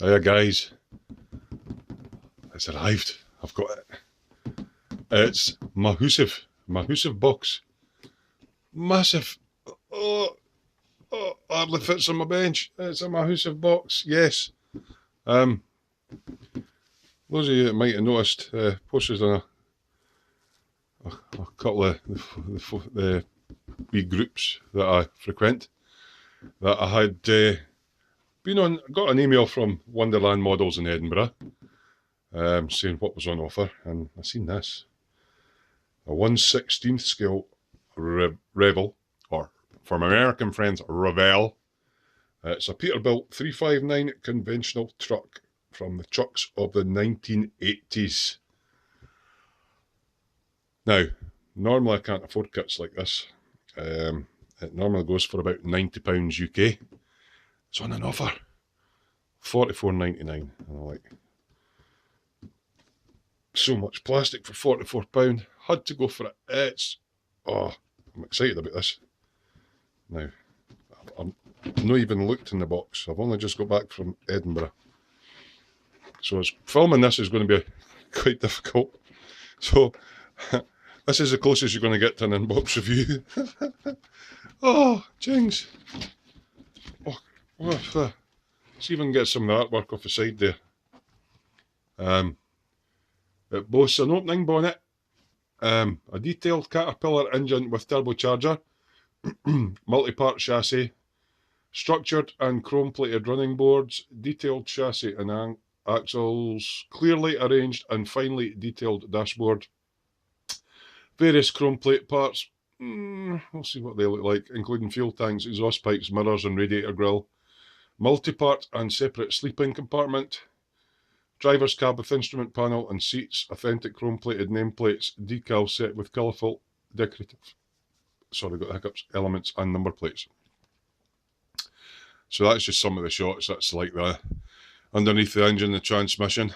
Hiya guys, it's arrived. I've got it. It's my hoooooge box. Massive. Oh, hardly fits on my bench. It's a hoooooge box. Yes. Those of you that might have noticed, posted on a couple of the wee groups that I frequent, that I had got an email from Wonderland Models in Edinburgh, saying what was on offer, and I seen this. A 1/16 scale Revell, or for my American friends, Revell. It's a Peterbilt 359 conventional truck from the trucks of the 1980s. Now, normally I can't afford kits like this. It normally goes for about £90 UK. It's on an offer, £44.99, and I'm like, so much plastic for £44. Had to go for it. I'm excited about this. Now, I've not even looked in the box. I've only just got back from Edinburgh, so filming this is going to be quite difficult. So this is the closest you're going to get to an unbox review. Oh, jings. Let's even get some of the artwork off the side there. It boasts an opening bonnet, a detailed Caterpillar engine with turbocharger, multi-part chassis, structured and chrome-plated running boards, detailed chassis and axles, clearly arranged and finely detailed dashboard, various chrome plate parts, we'll see what they look like, including fuel tanks, exhaust pipes, mirrors and radiator grille, multi-part and separate sleeping compartment, driver's cab with instrument panel and seats, authentic chrome-plated nameplates, decal set with colourful decorative, elements and number plates. So that's just some of the shots. That's like the underneath the engine, the transmission,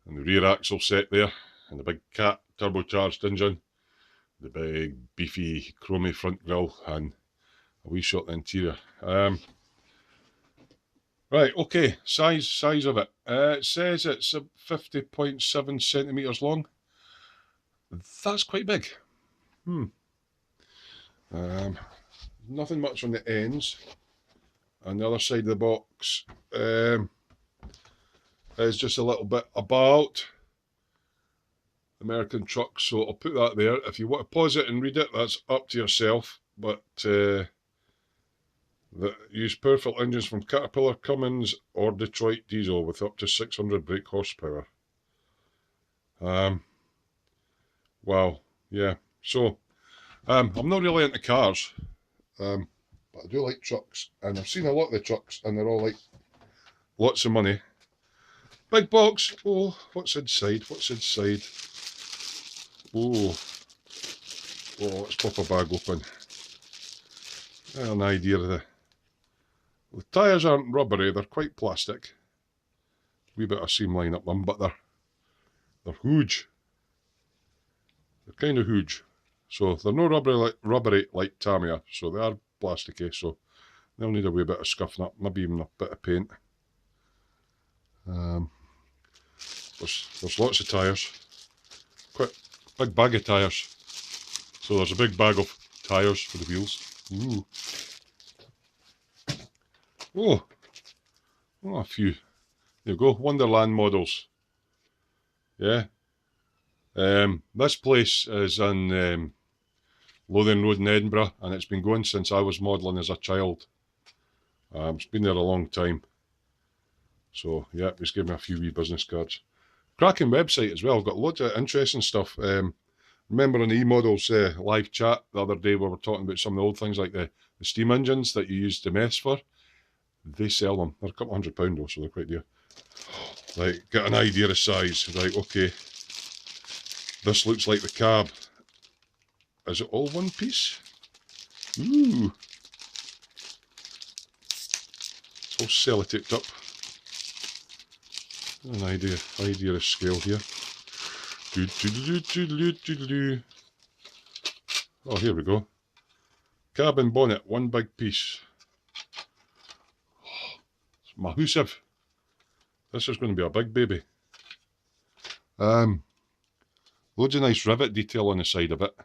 and the rear axle set there, and the big cat turbocharged engine, the big beefy chromey front grille, and a wee shot of the interior. Right, okay, size of it. It says it's 50.7 centimetres long. That's quite big. Nothing much on the ends. On the other side of the box is just a little bit about American trucks, so I'll put that there. If you want to pause it and read it, that's up to yourself, but use powerful engines from Caterpillar, Cummins or Detroit diesel with up to 600 brake horsepower. Wow, yeah. So I'm not really into cars, but I do like trucks, and I've seen a lot of the trucks, and they're all like lots of money. Big box. Oh, what's inside? What's inside? Oh, let's pop a bag open. An idea of the tyres aren't rubbery, they're quite plastic. Wee bit of seam line up them, but they're hoooooge. They're kind of hoooooge. So they're no rubbery like Tamiya, so they are plasticky, so they'll need a wee bit of scuffing up, maybe even a bit of paint. There's lots of tyres. Quite a big bag of tyres. So there's a big bag of tyres for the wheels. Ooh. Oh, a few. There you go, Wonderland Models. Yeah. This place is in Lothian Road in Edinburgh, and it's been going since I was modelling as a child. It's been there a long time. So yeah, he's given me a few wee business cards. Cracking website as well, got loads of interesting stuff. Remember on the E-Models live chat the other day, we were talking about some of the old things like the steam engines that you use the mess for. They sell them. They're a couple £100 though, so they're quite dear. Right, get an idea of size. Right, okay. This looks like the cab. Is it all one piece? Ooh. It's all sellotaped up. An idea of scale here. Oh, here we go. Cab and bonnet, one big piece. It's massive. This is going to be a big baby. Loads of nice rivet detail on the side of it.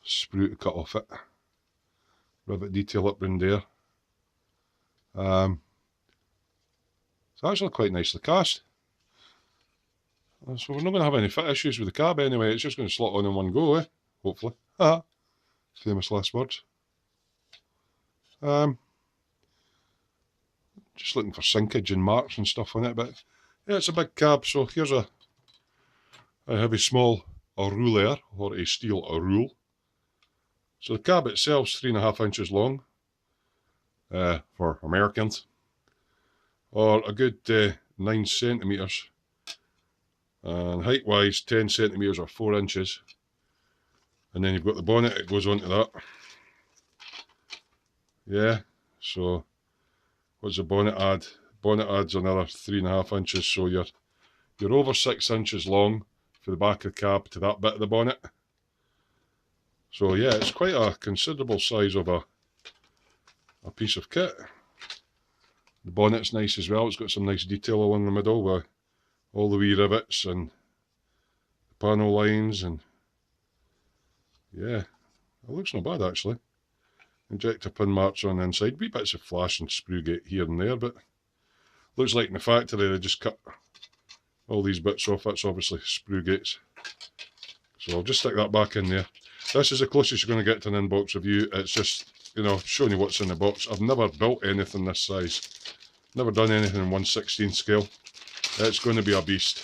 Sprue to cut off it. Rivet detail up in there. It's actually quite nicely cast. So we're not going to have any fit issues with the cab anyway. It's just going to slot on in one go, eh? Hopefully. Haha. Famous last words. Just looking for sinkage and marks and stuff on it, but yeah, it's a big cab. So here's a heavy small rouleur, or a steel rule. So the cab itself's 3.5 inches long for Americans, or a good 9 centimetres, and height wise 10 centimetres or 4 inches. And then you've got the bonnet, it goes onto that. Yeah, so what's the bonnet add? Bonnet adds another 3.5 inches, so you're over 6 inches long for the back of the cab to that bit of the bonnet. So yeah, it's quite a considerable size of a piece of kit. The bonnet's nice as well. It's got some nice detail along the middle with all the wee rivets and the panel lines, and yeah, it looks not bad actually. Injector pin marks on the inside, wee bits of flash and sprue gate here and there, but looks like in the factory they just cut all these bits off. That's obviously sprue gates. So I'll just stick that back in there. This is the closest you're going to get to an in-box review. It's just, you know, showing you what's in the box. I've never built anything this size. Never done anything in 1/16 scale. It's going to be a beast.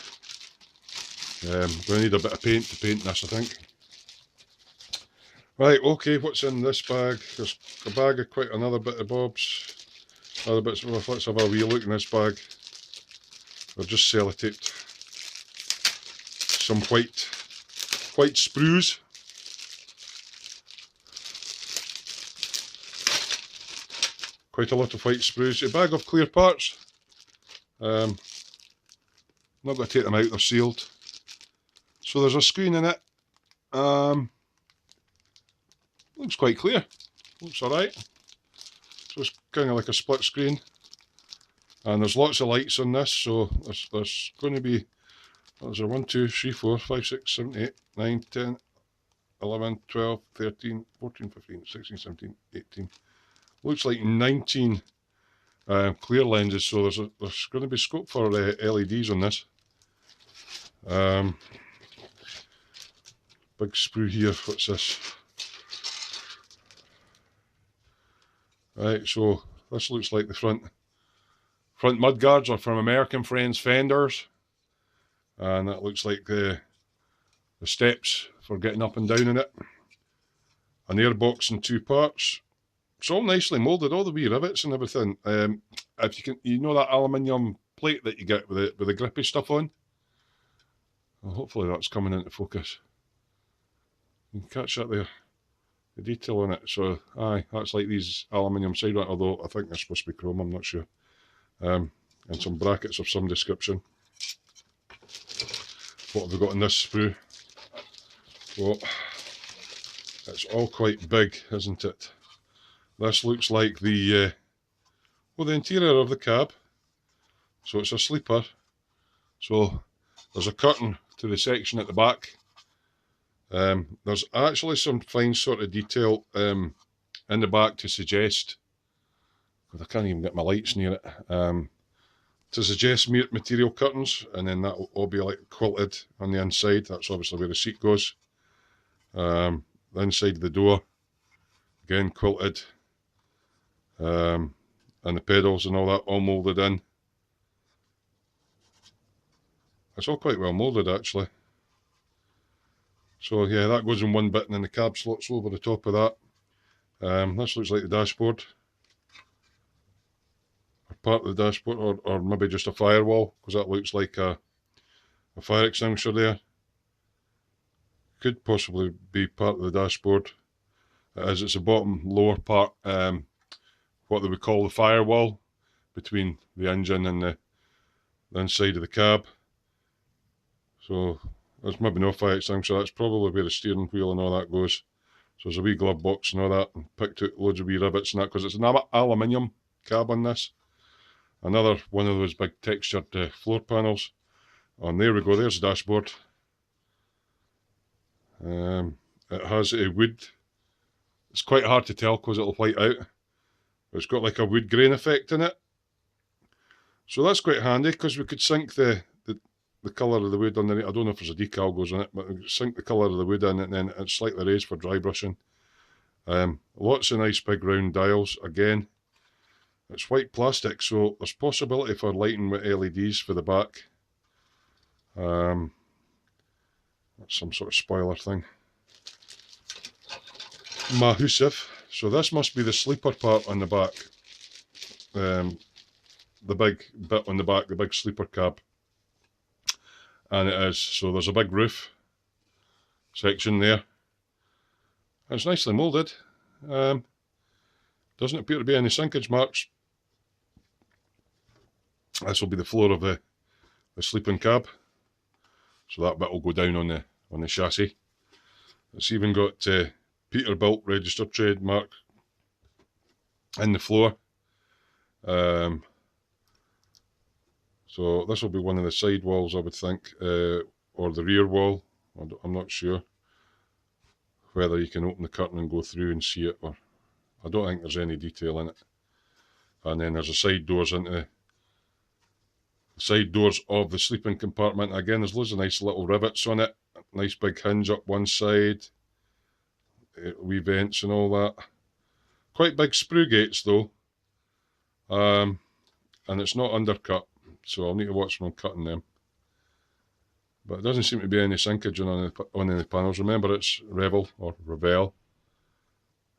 Going to need a bit of paint to paint this, I think. Right, okay, what's in this bag? There's a bag of quite another bit of bobs. Other bits of, let's have a wee look in this bag. I've just sellotaped some white sprues. Quite a lot of white sprues. A bag of clear parts. Not going to take them out, they're sealed. So there's a screen in it. Looks quite clear. Looks alright. So it's kind of like a split screen. And there's lots of lights on this, so there's going to be, there's a 1, 2, 3, 4, 5, 6, 7, 8, 9, 10, 11, 12, 13, 14, 15, 16, 17, 18. Looks like 19 clear lenses, so there's going to be scope for LEDs on this. Big sprue here, what's this? Right, so this looks like the front mudguards are from American Friends fenders, and that looks like the steps for getting up and down in it. An airbox in 2 parts. It's all nicely moulded, all the wee rivets and everything. If you can, you know that aluminium plate that you get with the grippy stuff on. Well, hopefully that's coming into focus. You can catch that there, the detail on it. So, aye, that's like these aluminium side, although I think they're supposed to be chrome, I'm not sure. And some brackets of some description. What have we got in this sprue? Well, it's all quite big, isn't it? This looks like the interior of the cab. So it's a sleeper. So there's a curtain to the section at the back. There's actually some fine sort of detail in the back to suggest, because I can't even get my lights near it, to suggest material curtains, and then that will all be like quilted on the inside. That's obviously where the seat goes. The inside of the door, again quilted. And the pedals and all that all moulded in. It's all quite well moulded actually. So yeah, that goes in one bit, and then the cab slots over the top of that. This looks like the dashboard, or part of the dashboard, or maybe just a firewall, because that looks like a fire extinguisher there. Could possibly be part of the dashboard, as it's the bottom lower part, what they would call the firewall between the engine and the inside of the cab. So there's maybe no fire extinguisher. That's probably where the steering wheel and all that goes. So there's a wee glove box and all that, and picked out loads of wee rivets and that, because it's an aluminium cab on this. Another one of those big textured floor panels. And there we go, there's the dashboard. It has a wood. It's quite hard to tell because it'll white out. It's got like a wood grain effect in it. So that's quite handy because we could sink the colour of the wood underneath. I don't know if there's a decal goes on it, but we could sink the colour of the wood in it, and then it's slightly raised for dry brushing. Lots of nice big round dials. Again, it's white plastic, so there's possibility for lighting with LEDs for the back. That's some sort of spoiler thing. Mahusive. So this must be the sleeper part on the back. The big bit on the back, the big sleeper cab. And it is. So there's a big roof section there. It's nicely moulded. Doesn't appear to be any sinkage marks. This will be the floor of the sleeping cab. So that bit will go down on the chassis. It's even got Peterbilt registered trademark in the floor. So this will be one of the side walls, I would think, or the rear wall. I'm not sure whether you can open the curtain and go through and see it, or I don't think there's any detail in it. And then there's the side doors into the side doors of the sleeping compartment. Again, there's loads of nice little rivets on it. Nice big hinge up one side. Wee vents and all that. Quite big sprue gates though. And it's not undercut, so I'll need to watch when I'm cutting them. But it doesn't seem to be any sinkage on any panels. Remember, it's Revell or Revell.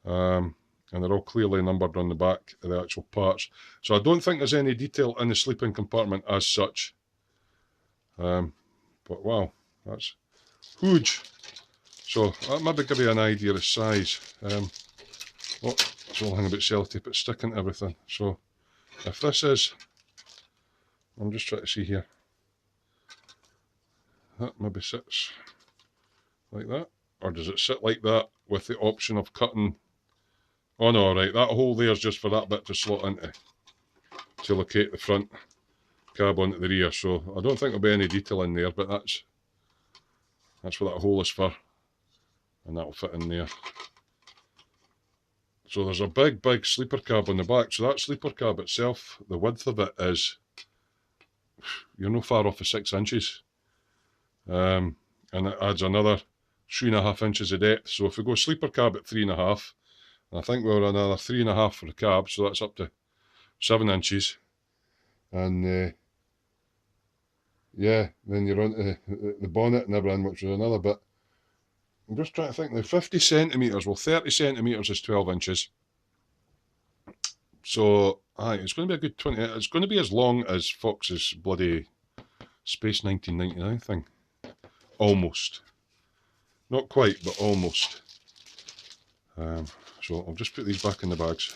And they're all clearly numbered on the back of the actual parts. So I don't think there's any detail in the sleeping compartment as such. But wow, that's huge. So that maybe give you an idea of size. Oh, it's all hanging about sellotape, it's sticking to everything. So if this is, I'm just trying to see here. That maybe sits like that, or does it sit like that with the option of cutting? Oh no, right, that hole there is just for that bit to slot into to locate the front cab onto the rear. So I don't think there'll be any detail in there, but that's what that hole is for, and that'll fit in there. So there's a big sleeper cab on the back. So that sleeper cab itself, the width of it is, you're no far off of 6 inches. And it adds another 3.5 inches of depth. So if we go sleeper cab at 3.5, I think we're another 3.5 for the cab, so that's up to 7 inches. And yeah, then you're on the bonnet and everything, which is another bit. I'm just trying to think now, 50 centimetres, well 30 centimetres is 12 inches. So, aye, it's going to be a good 20, it's going to be as long as Fox's bloody Space 1999 thing. Almost. Not quite, but almost. So I'll just put these back in the bags.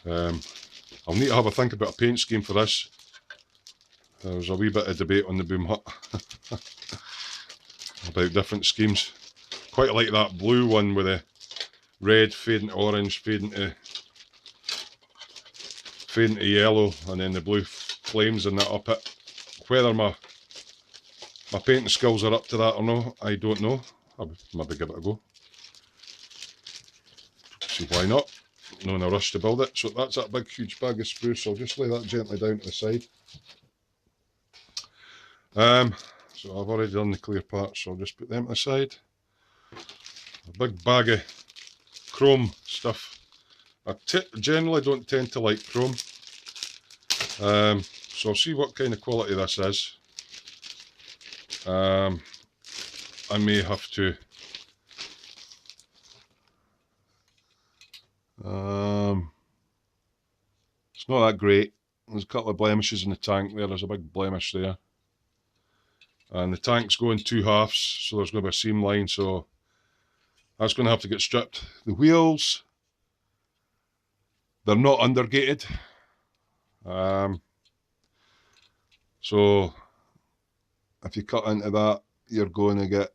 I'll need to have a think about a paint scheme for this. There's a wee bit of debate on the boom hut about different schemes. Quite like that blue one with the red fading to orange, fading to yellow, and then the blue flames and that up it. Whether my painting skills are up to that or no, I don't know. I'll maybe give it a go. See why not. No in a rush to build it. So that's that big huge bag of spruce. I'll just lay that gently down to the side. So I've already done the clear parts, so I'll just put them to the side. A big bag of chrome stuff. I generally don't tend to like chrome. So I'll see what kind of quality this is. I may have to it's not that great. There's a couple of blemishes in the tank there. There's a big blemish there. And the tank's going 2 halves, so there's going to be a seam line, so that's going to have to get stripped. The wheels, they're not undergated. So if you cut into that, you're going to get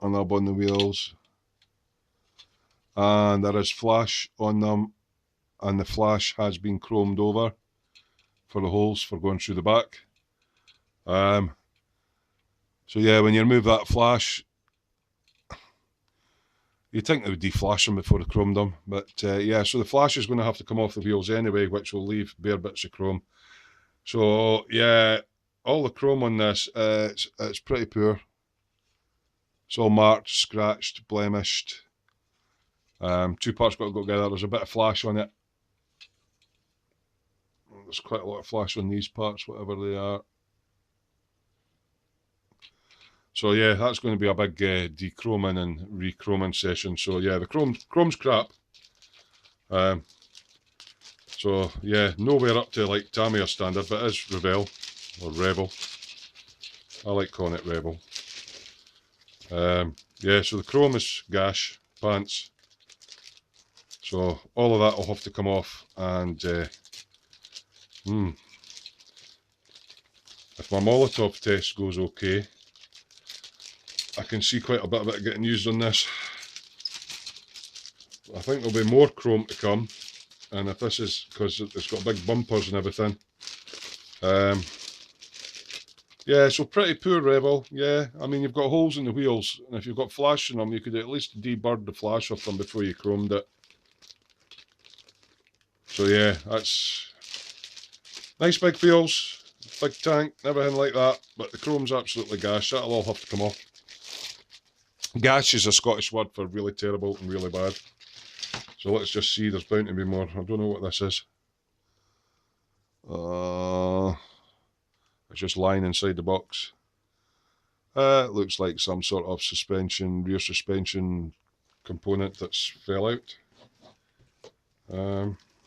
a nub on the wheels. And there is flash on them and the flash has been chromed over for the holes for going through the back. So yeah, when you remove that flash, you'd think they would deflash them before they chromed them, but yeah, so the flash is going to have to come off the wheels anyway, which will leave bare bits of chrome. So yeah, all the chrome on this, it's pretty poor. It's all marked, scratched, blemished. Two parts got to go together. There's a bit of flash on it. There's quite a lot of flash on these parts, whatever they are. So yeah, that's going to be a big dechroming and re-chroming session. So yeah, the chrome's crap. So yeah, nowhere up to like Tamiya standard, but it is Revell or Revell. I like calling it Revell. Yeah, so the chrome is gash pants. So all of that will have to come off, and if my Molotov test goes okay, I can see quite a bit of it getting used on this. I think there'll be more chrome to come, and if this is, because it's got big bumpers and everything. Yeah, so pretty poor Revell. Yeah, I mean, you've got holes in the wheels, and if you've got flash in them, you could at least deburr the flash off them before you chromed it. So yeah, that's nice big wheels, big tank, everything like that, but the chrome's absolutely gash. That'll all have to come off. Gash is a Scottish word for really terrible and really bad. So let's just see, there's bound to be more. I don't know what this is. It's just lying inside the box. It looks like some sort of suspension, rear suspension component that's fell out.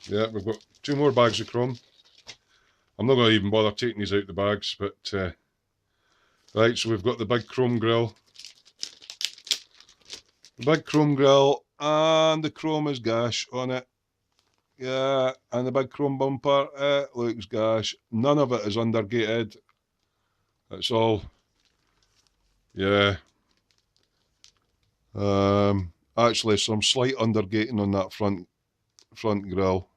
Yeah, we've got 2 more bags of chrome. I'm not going to even bother taking these out the bags, but right, so we've got the big chrome grille. The big chrome grille, and the chrome is gash on it. Yeah, and the big chrome bumper, it looks gash. None of it is undergated. It's all, yeah. Actually, some slight undergating on that front grille.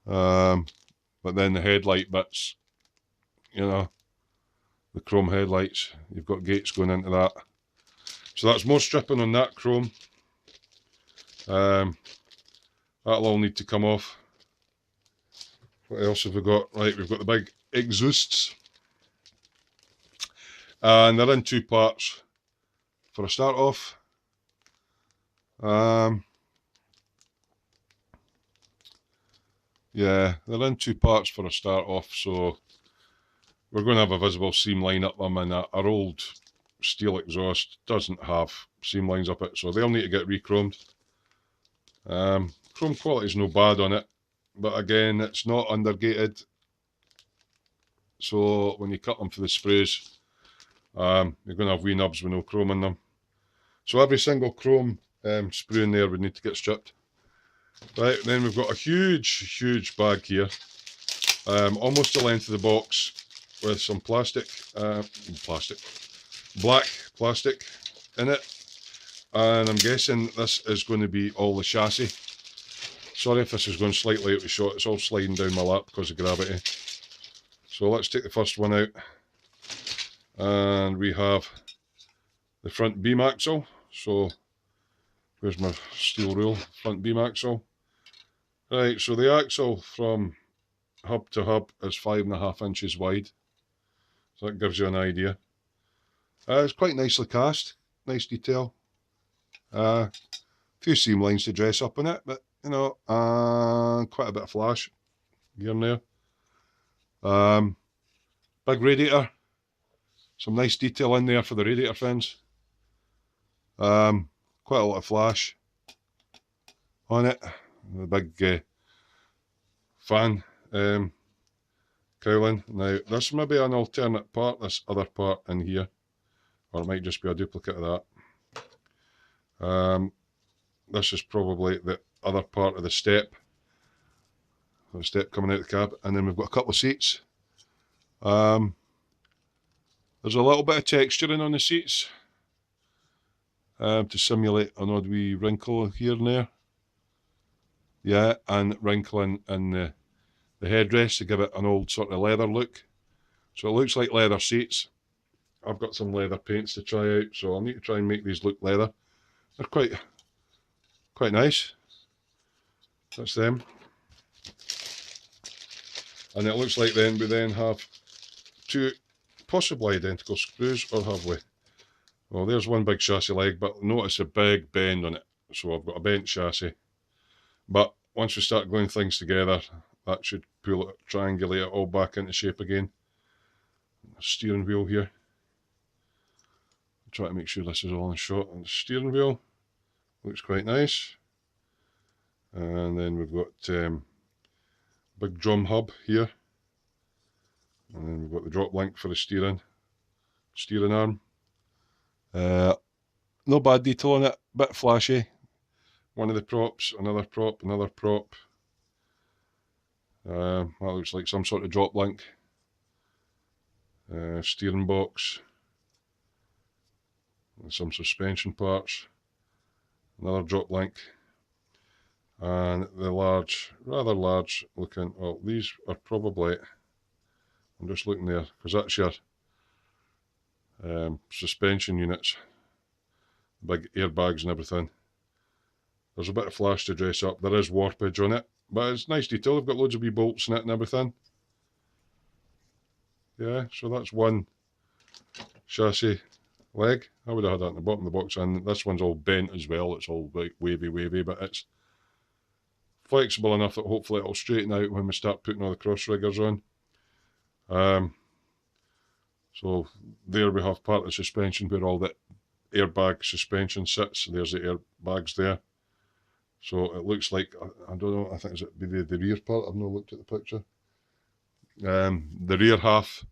But then the headlight bits, you know, the chrome headlights, you've got gates going into that. So that's more stripping on that chrome. That'll all need to come off. What else have we got? Right, we've got the big exhausts. And they're in 2 parts. For a start off, yeah, they're in 2 parts for a start off, so we're going to have a visible seam line up them, and our old steel exhaust doesn't have seam lines up it, so they'll need to get re-chromed. Chrome quality is no bad on it, but again, it's not undergated, so when you cut them for the sprays, you're going to have wee nubs with no chrome in them. So every single chrome sprue in there would need to get stripped. Right, then we've got a huge bag here, almost the length of the box, with some black plastic in it, and I'm guessing this is going to be all the chassis. Sorry if this is going slightly out of shot, it's all sliding down my lap because of gravity. So let's take the first one out, and we have the front beam axle. So where's my steel rule? Front beam axle. Right, so the axle from hub to hub is 5.5 inches wide. So that gives you an idea. It's quite nicely cast, nice detail. Few seam lines to dress up in it, but you know, quite a bit of flash here and there. Big radiator, some nice detail in there for the radiator fins. Quite a lot of flash on it. The big fan cowling. Now this may be an alternate part, this other part in here, or it might just be a duplicate of that. This is probably the other part of the step coming out of the cab, and then we've got a couple of seats. There's a little bit of texturing on the seats to simulate an odd wee wrinkle here and there. Yeah, and wrinkling in the headrest to give it an old sort of leather look. So it looks like leather seats. I've got some leather paints to try out, so I'll need to try and make these look leather. They're quite nice. That's them. And it looks like then we then have two possibly identical screws, or have we? Well, there's one big chassis leg, but notice a big bend on it. So I've got a bent chassis. But once we start gluing things together, that should pull it, triangulate it all back into shape again. Steering wheel here. Try to make sure this is all in shot. And the steering wheel looks quite nice. And then we've got big drum hub here. And then we've got the drop link for the steering arm. No bad detail on it, bit flashy. One of the props, another prop, another prop. That looks like some sort of drop link. Steering box. And some suspension parts. Another drop link. And the large, rather large looking, well, these are probably, I'm just looking there, because that's your suspension units, big airbags and everything. There's a bit of flash to dress up. There is warpage on it, but it's nice detail. They've got loads of wee bolts in it and everything. Yeah, so that's one chassis leg. I would have had that in the bottom of the box, and this one's all bent as well. It's all like wavy, but it's flexible enough that hopefully it'll straighten out when we start putting all the cross riggers on. So there we have part of the suspension where all the airbag suspension sits. There's the airbags there. So it looks like, I don't know, I think it'd be the rear part. I've not looked at the picture. The rear half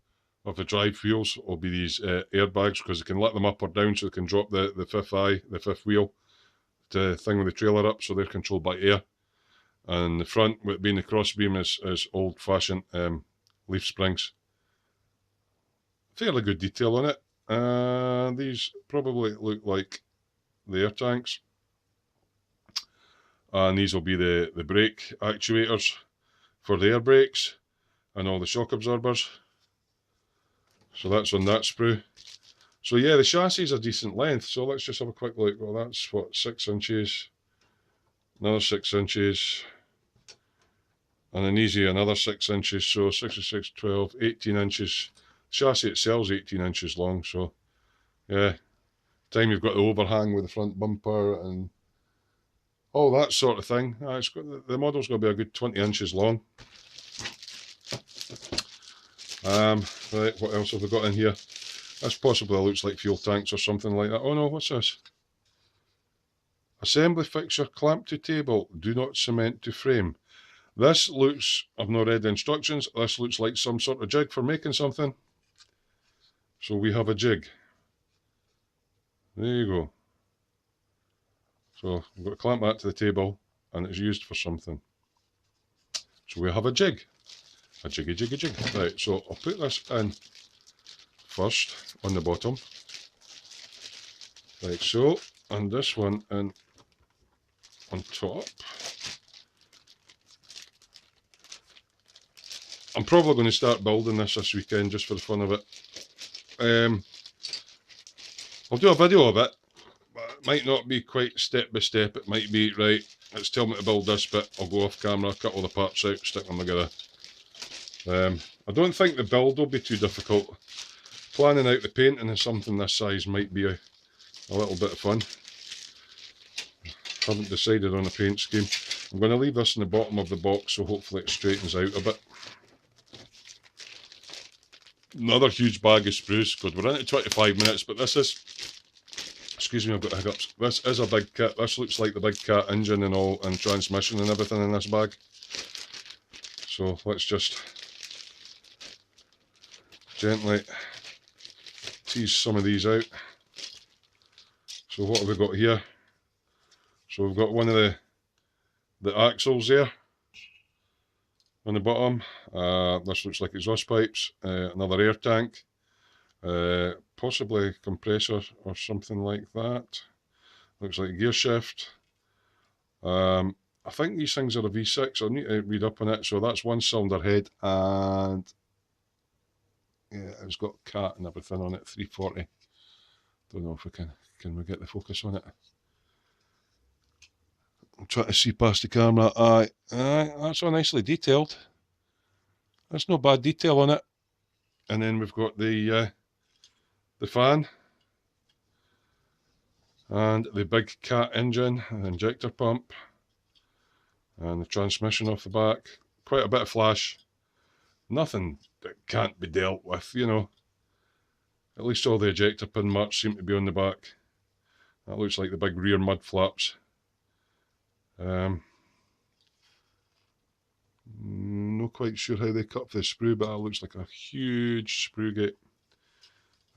of the drive wheels will be these airbags, because they can let them up or down, so they can drop the fifth wheel, the thing with the trailer up, so they're controlled by air. And the front, with being the crossbeam, is old-fashioned leaf springs. Fairly good detail on it. These probably look like the air tanks. And these will be the brake actuators for the air brakes and all the shock absorbers. So that's on that sprue. So yeah, the chassis is a decent length. So let's just have a quick look. Well, that's what, 6 inches, another 6 inches, and then easy another 6 inches. So 66, 12, 18 inches. Chassis itself is 18 inches long. So yeah, time you've got the overhang with the front bumper and all that sort of thing. It's got, the model's going to be a good 20 inches long. Right, what else have we got in here? This possibly looks like fuel tanks or something like that. Oh no, what's this? Assembly fixture clamped to table, do not cement to frame. This looks, I've not read the instructions, this looks like some sort of jig for making something. So we have a jig. There you go. So we've got to clamp that to the table, and it's used for something. So we have a jig. A jiggy. Right, so I'll put this in first on the bottom. Like so, and this one in on top. I'm probably going to start building this weekend just for the fun of it. I'll do a video of it. It might not be quite step by step. It might be, right, it's tell me to build this bit, I'll go off camera, cut all the parts out, stick them together. I don't think the build will be too difficult. Planning out the painting of something this size might be a little bit of fun. Haven't decided on a paint scheme. I'm going to leave this in the bottom of the box, so hopefully it straightens out a bit. Another huge bag of sprues, because we're into 25 minutes, but this is, excuse me, I've got hiccups. This is a big kit. This looks like the big cat engine and all, and transmission and everything in this bag. So let's just gently tease some of these out. So what have we got here? So we've got one of the axles there on the bottom. This looks like exhaust pipes, another air tank, possibly compressor or something like that. Looks like a gear shift, a I think these things are a V6. I need to read up on it. So that's 1-cylinder head, and yeah, it's got cat and everything on it. 340. Don't know if we can we get the focus on it. I'm trying to see past the camera. Aye, that's all nicely detailed. That's no bad detail on it. And then we've got the fan, and the big cat engine, and injector pump, and the transmission off the back. Quite a bit of flash. Nothing that can't be dealt with, you know. At least all the ejector pin marks seem to be on the back. That looks like the big rear mud flaps. Not quite sure how they cut the sprue, but that looks like a huge sprue gate.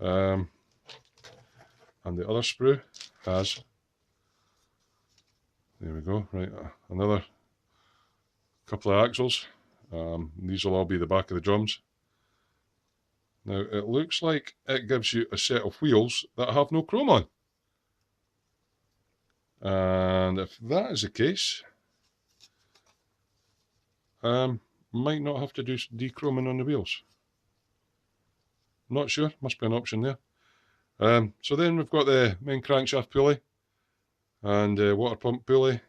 And the other sprue has, there we go, right, another couple of axles. These will all be the back of the drums. Now it looks like it gives you a set of wheels that have no chrome on. And if that is the case, might not have to do dechroming on the wheels. Not sure, must be an option there. So then we've got the main crankshaft pulley and water pump pulley,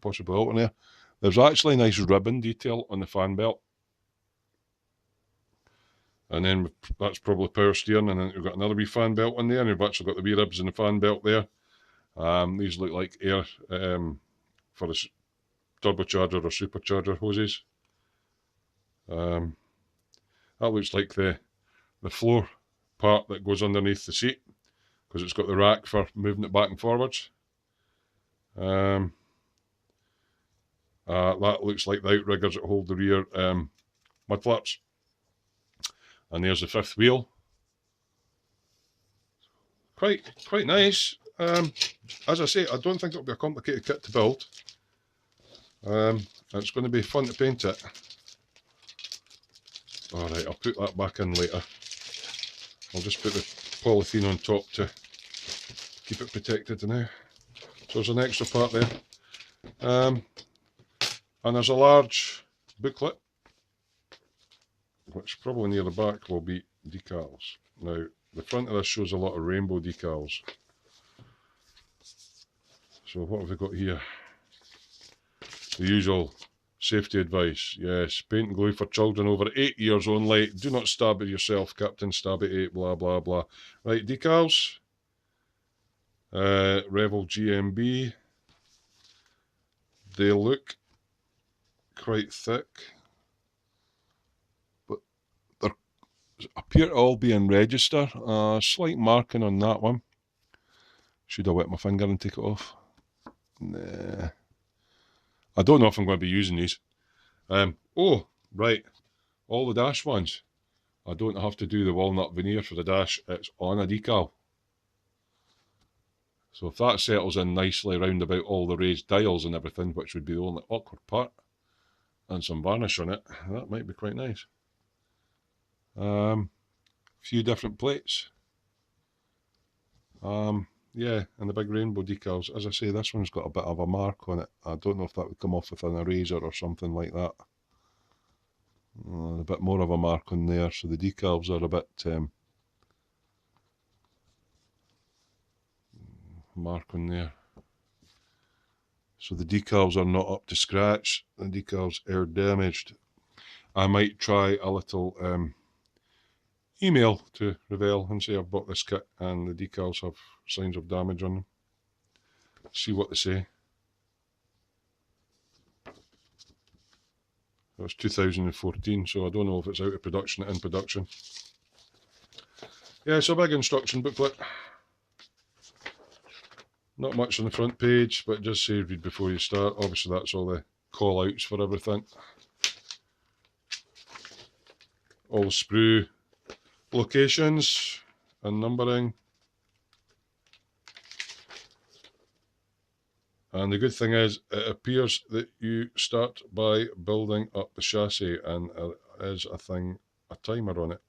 possibly alternator. There's actually a nice ribbon detail on the fan belt. And then that's probably power steering, and then we've got another wee fan belt in there, and we've actually got the wee ribs in the fan belt there. These look like air for the turbocharger or supercharger hoses. That looks like the floor part that goes underneath the seat, because it's got the rack for moving it back and forwards. That looks like the outriggers that hold the rear mud flaps. And there's the fifth wheel. Quite nice. As I say, I don't think it'll be a complicated kit to build. It's going to be fun to paint it. Alright, I'll put that back in later. I'll just put the polythene on top to keep it protected now. So there's an extra part there. And there's a large booklet, which probably near the back will be decals. Now, the front of this shows a lot of rainbow decals. So what have we got here? The usual safety advice. Yes, paint and glue for children over 8 years only. Do not stab at yourself, Captain. Stab at 8, blah, blah, blah. Right, decals. Revell GMB. They look quite thick, but they appear to all be in register. Slight marking on that one. Should I wet my finger and take it off? Nah. I don't know if I'm going to be using these. Oh, right. All the dash ones. I don't have to do the walnut veneer for the dash. It's on a decal. So if that settles in nicely round about all the raised dials and everything, which would be the only awkward part, and some varnish on it, that might be quite nice. Few different plates. Yeah, and the big rainbow decals. As I say, this one's got a bit of a mark on it. I don't know if that would come off with an eraser or something like that. A bit more of a mark on there, so the decals are a bit mark on there. So the decals are not up to scratch. The decals are damaged. I might try a little email to Revell and say I've bought this kit and the decals have signs of damage on them. See what they say. It was 2014, so I don't know if it's out of production or in production. Yeah, it's a big instruction booklet. Not much on the front page, but just say read before you start. Obviously that's all the call outs for everything. All the sprue locations and numbering. And the good thing is, it appears that you start by building up the chassis, and there is a timer on it.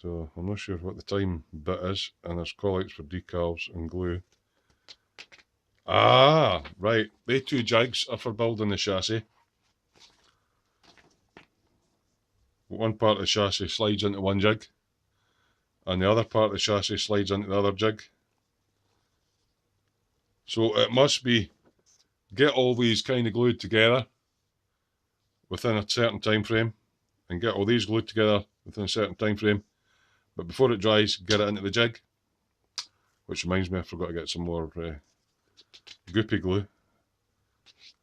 So I'm not sure what the time bit is, and there's callouts for decals and glue. Ah, right. They two jigs are for building the chassis. One part of the chassis slides into one jig, and the other part of the chassis slides into the other jig. So it must be get all these kind of glued together within a certain time frame, and get all these glued together within a certain time frame. But before it dries, get it into the jig. Which reminds me, I forgot to get some more goopy glue.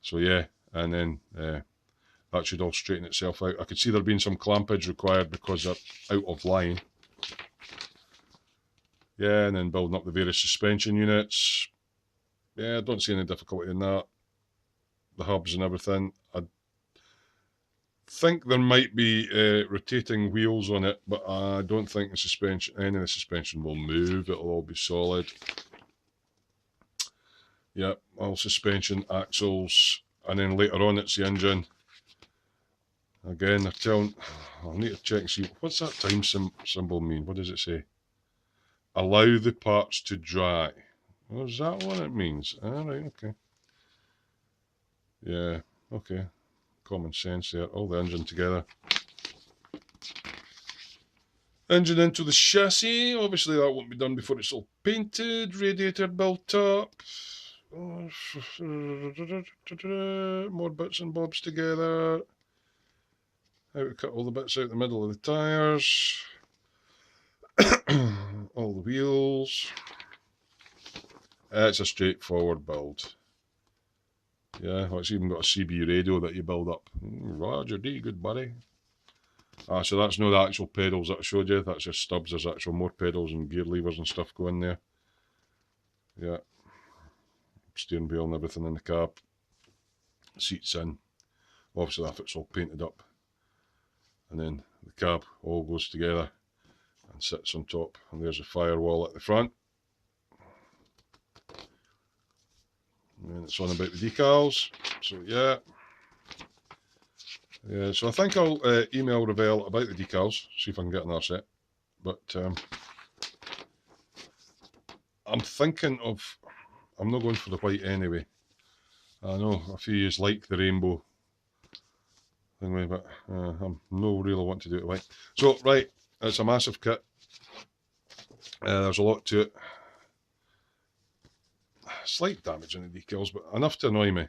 So yeah, and then that should all straighten itself out. I could see there being some clampage required because they're out of line. Yeah, and then building up the various suspension units. Yeah, I don't see any difficulty in that. The hubs and everything. I think there might be rotating wheels on it, but I don't think the suspension, any of the suspension will move. It'll all be solid. Yep, all suspension, axles, and then later on it's the engine. Again, they're telling, I'll need to check and see, what's that time symbol mean? What does it say? Allow the parts to dry. Oh, is that what it means? Alright, okay. Yeah, okay. Common sense there. All the engine together. Engine into the chassis. Obviously that won't be done before it's all painted. Radiator built up. More bits and bobs together. How to cut all the bits out the middle of the tyres. All the wheels. It's a straightforward build. Yeah, well, it's even got a CB radio that you build up. Roger D, good buddy. Ah, so that's not the actual pedals that I showed you. That's just stubs. There's actual more pedals and gear levers and stuff going there. Yeah. Steering wheel and everything in the cab. Seats in. Obviously that it's all painted up. And then the cab all goes together and sits on top. And there's a firewall at the front. And it's on about the decals. So yeah. Yeah, so I think I'll email Revell about the decals, see if I can get another set. But I'm thinking of, I'm not going for the white anyway. I know a few of you like the rainbow thing, but I'm no really want to do it white. So right, it's a massive kit. There's a lot to it. Slight damage in the decals, but enough to annoy me.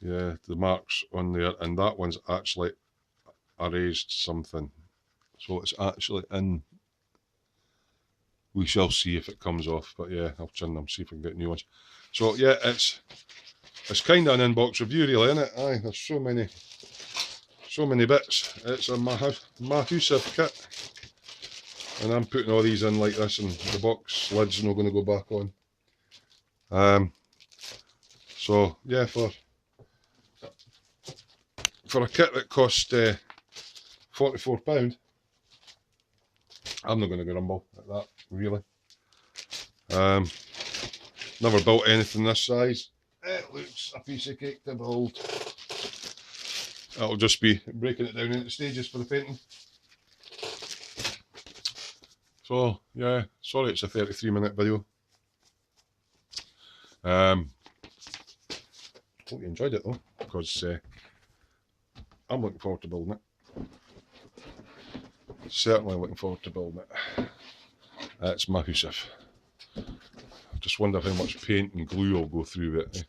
Yeah, the marks on there, and that one's actually erased something. So it's actually in. We shall see if it comes off, but yeah, I'll chin them, see if I can get new ones. So yeah, it's kind of an inbox review really, isn't it? Aye, there's so many bits. It's a massive kit. And I'm putting all these in like this, and the box lid's not going to go back on. So yeah, for a kit that cost £44, I'm not going to grumble at that, really. Never built anything this size. It looks a piece of cake to build. That'll just be breaking it down into stages for the painting. So yeah, sorry it's a 33-minute video. Hope you enjoyed it though, because I'm looking forward to building it. Certainly looking forward to building it. It's massive. I just wonder how much paint and glue will go through it.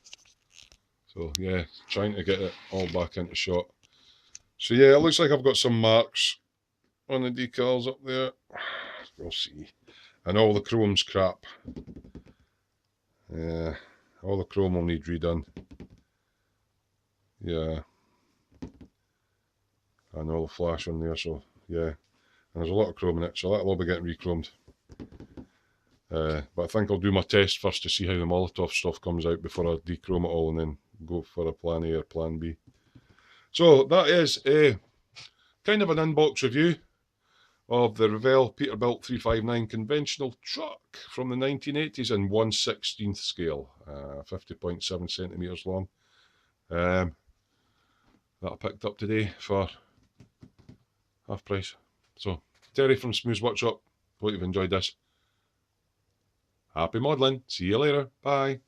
So yeah, trying to get it all back into shot. So yeah, it looks like I've got some marks on the decals up there. We'll see. And all the chrome's crap. Yeah, all the chrome will need redone. Yeah. And all the flash on there, so yeah. And there's a lot of chrome in it, so that'll all be getting re-chromed. But I think I'll do my test first to see how the Molotov stuff comes out before I dechrome it all and then go for a plan A or plan B. So that is a kind of an inbox review of the Revell Peterbilt 359 conventional truck from the 1980s in 1/16th scale, 50.7 centimetres long. That I picked up today for half price. So, Terry from Smooth's Workshop, hope you've enjoyed this. Happy modelling. See you later. Bye.